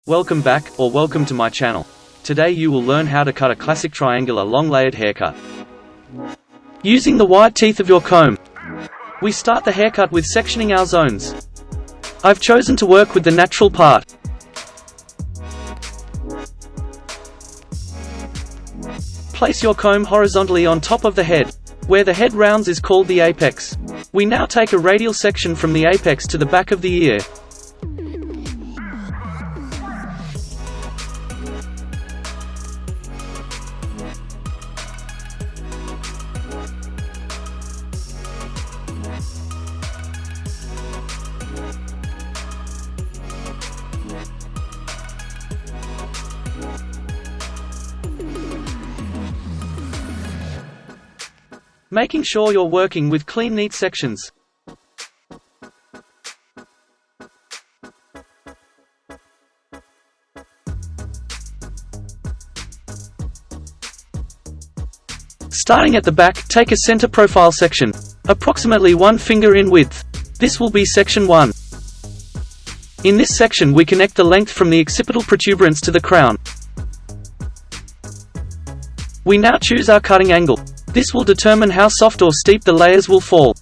Welcome back, or welcome to my channel. Today you will learn how to cut a classic triangular long layered haircut. Using the wide teeth of your comb. We start the haircut with sectioning our zones. I've chosen to work with the natural part. Place your comb horizontally on top of the head. Where the head rounds is called the apex. We now take a radial section from the apex to the back of the ear. Making sure you're working with clean, neat sections. Starting at the back, take a center profile section, approximately 1 finger in width. This will be section 1. In this section we connect the length from the occipital protuberance to the crown. We now choose our cutting angle. This will determine how soft or steep the layers will fall.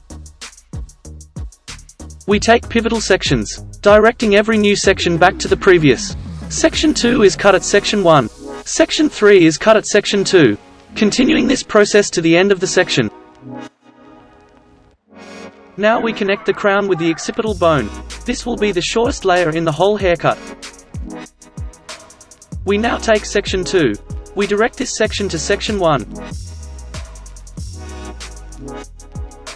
We take pivotal sections, directing every new section back to the previous. Section 2 is cut at section 1. Section 3 is cut at section 2. Continuing this process to the end of the section. Now we connect the crown with the occipital bone. This will be the shortest layer in the whole haircut. We now take section 2. We direct this section to section 1.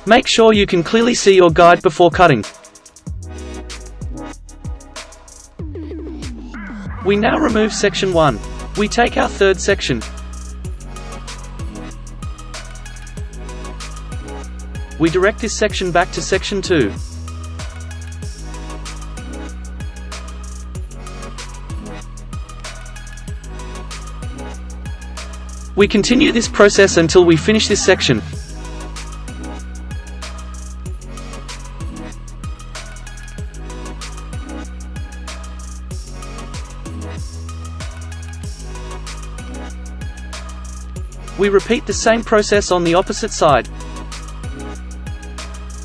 Make sure you can clearly see your guide before cutting. We now remove section 1. We take our third section. We direct this section back to section 2. We continue this process until we finish this section. We repeat the same process on the opposite side.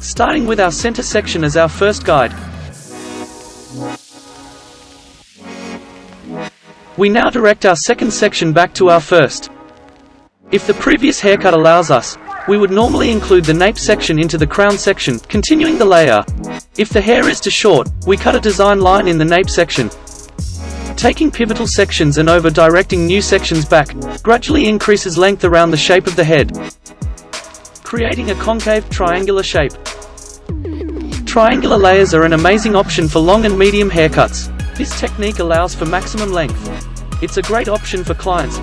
Starting with our center section as our first guide. We now direct our second section back to our first. If the previous haircut allows us, we would normally include the nape section into the crown section, continuing the layer. If the hair is too short, we cut a design line in the nape section. Taking pivotal sections and over-directing new sections back, gradually increases length around the shape of the head, creating a concave, triangular shape. Triangular layers are an amazing option for long and medium haircuts. This technique allows for maximum length. It's a great option for clients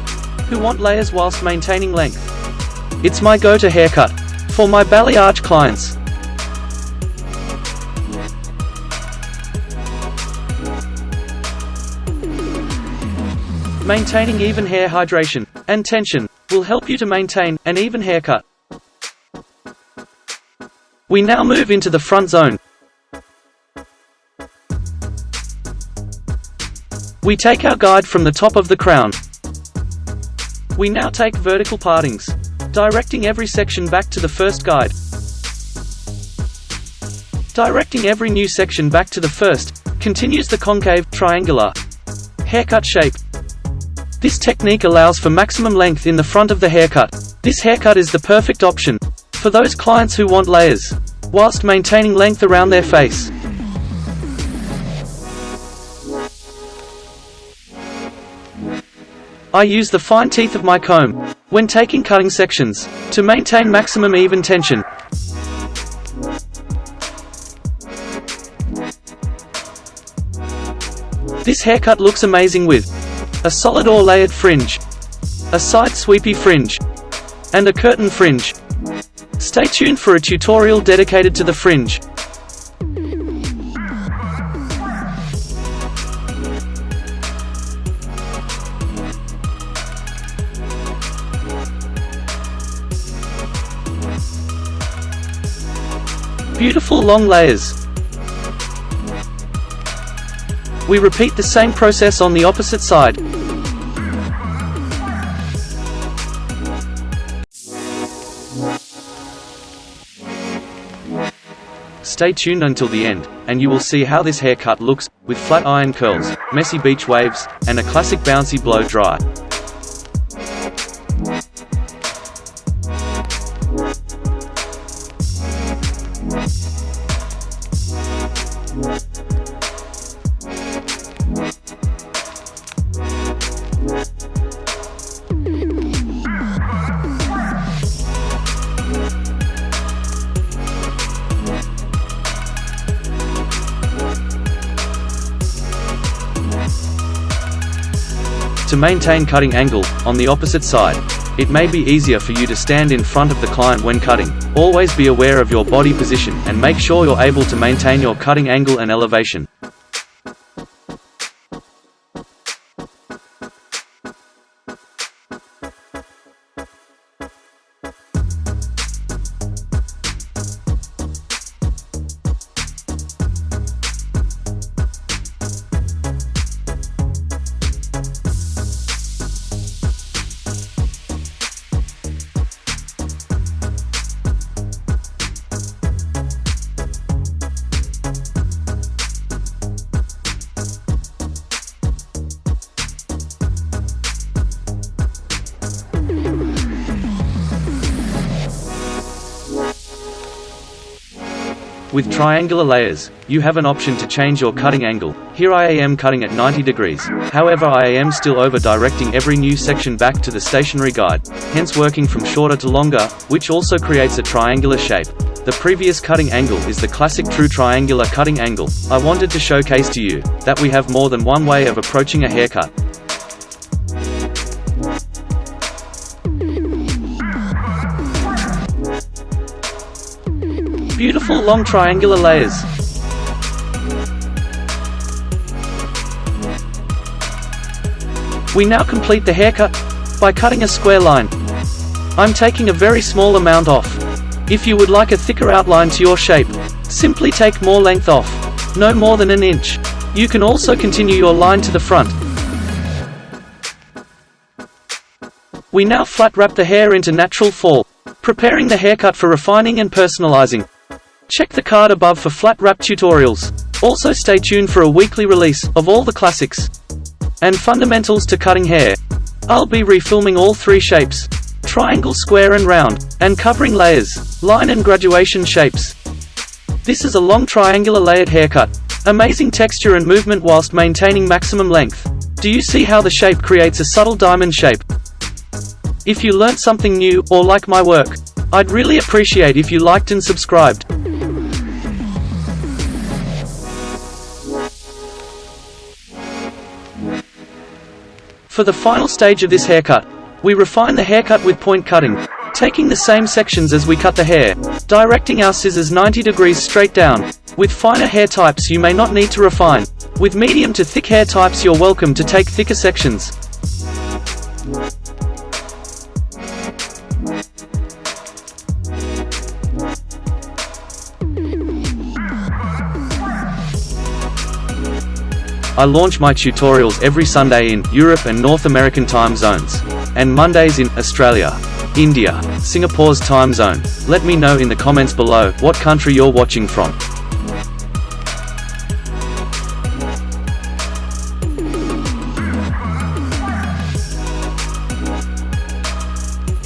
who want layers whilst maintaining length. It's my go-to haircut for my balayage clients. Maintaining even hair hydration and tension will help you to maintain an even haircut. We now move into the front zone. We take our guide from the top of the crown. We now take vertical partings, directing every section back to the first guide. Directing every new section back to the first continues the concave, triangular haircut shape. This technique allows for maximum length in the front of the haircut. This haircut is the perfect option for those clients who want layers, whilst maintaining length around their face. I use the fine teeth of my comb when taking cutting sections to maintain maximum even tension. This haircut looks amazing with a solid or layered fringe, a side sweepy fringe, and a curtain fringe. Stay tuned for a tutorial dedicated to the fringe. Beautiful long layers. We repeat the same process on the opposite side. Stay tuned until the end, and you will see how this haircut looks, with flat iron curls, messy beach waves, and a classic bouncy blow dry. To maintain cutting angle, on the opposite side, it may be easier for you to stand in front of the client when cutting. Always be aware of your body position and make sure you're able to maintain your cutting angle and elevation. With triangular layers, you have an option to change your cutting angle. Here I am cutting at 90 degrees, however I am still over-directing every new section back to the stationary guide, hence working from shorter to longer, which also creates a triangular shape. The previous cutting angle is the classic true triangular cutting angle. I wanted to showcase to you that we have more than one way of approaching a haircut. Beautiful long triangular layers. We now complete the haircut by cutting a square line. I'm taking a very small amount off. If you would like a thicker outline to your shape, simply take more length off, no more than an inch. You can also continue your line to the front. We now flat wrap the hair into natural fall, preparing the haircut for refining and personalizing. Check the card above for flat wrap tutorials. Also stay tuned for a weekly release of all the classics and fundamentals to cutting hair. I'll be refilming all three shapes: triangle, square and round, and covering layers, line and graduation shapes. This is a long triangular layered haircut. Amazing texture and movement whilst maintaining maximum length. Do you see how the shape creates a subtle diamond shape? If you learnt something new, or like my work, I'd really appreciate if you liked and subscribed. For the final stage of this haircut, we refine the haircut with point cutting, taking the same sections as we cut the hair, directing our scissors 90 degrees straight down. With finer hair types you may not need to refine. With medium to thick hair types you're welcome to take thicker sections. I launch my tutorials every Sunday in Europe and North American time zones, and Mondays in Australia, India, Singapore's time zone. Let me know in the comments below what country you're watching from.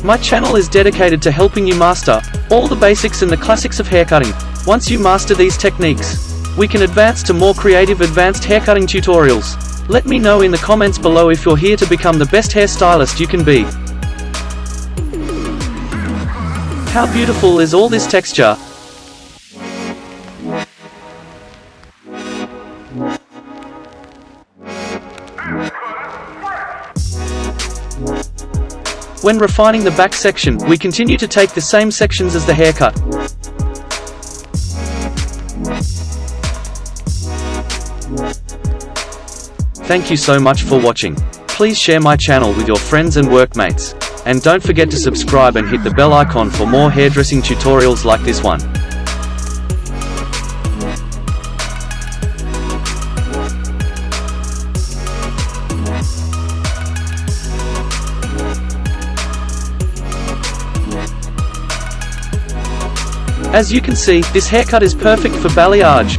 My channel is dedicated to helping you master all the basics and the classics of haircutting. Once you master these techniques, we can advance to more creative advanced haircutting tutorials. Let me know in the comments below if you're here to become the best hairstylist you can be. How beautiful is all this texture? When refining the back section, we continue to take the same sections as the haircut. Thank you so much for watching. Please share my channel with your friends and workmates. And don't forget to subscribe and hit the bell icon for more hairdressing tutorials like this one. As you can see, this haircut is perfect for balayage.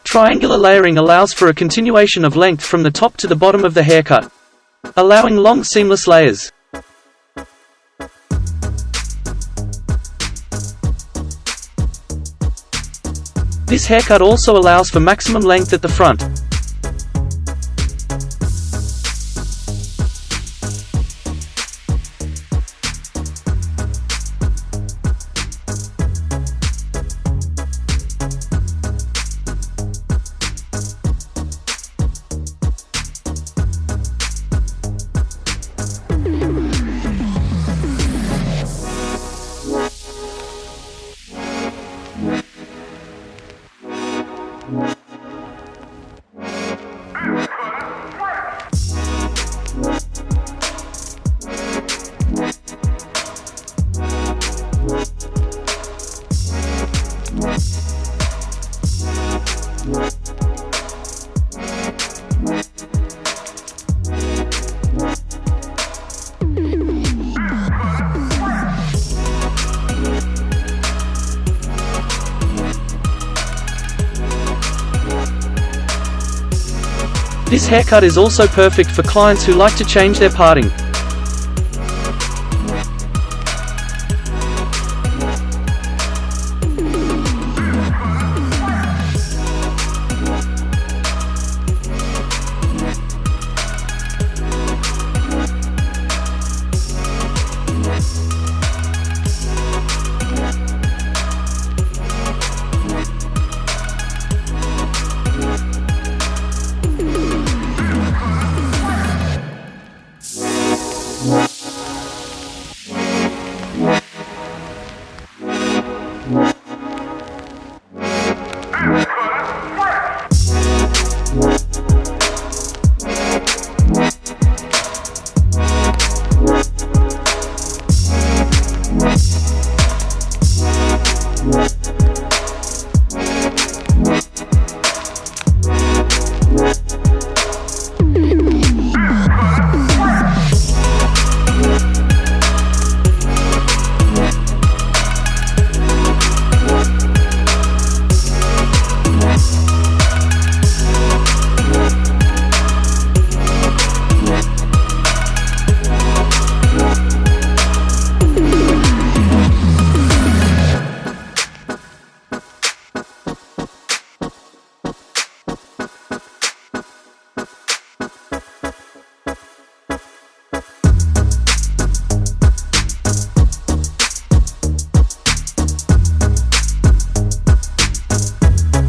Triangular layering allows for a continuation of length from the top to the bottom of the haircut, allowing long seamless layers. This haircut also allows for maximum length at the front. This haircut is also perfect for clients who like to change their parting.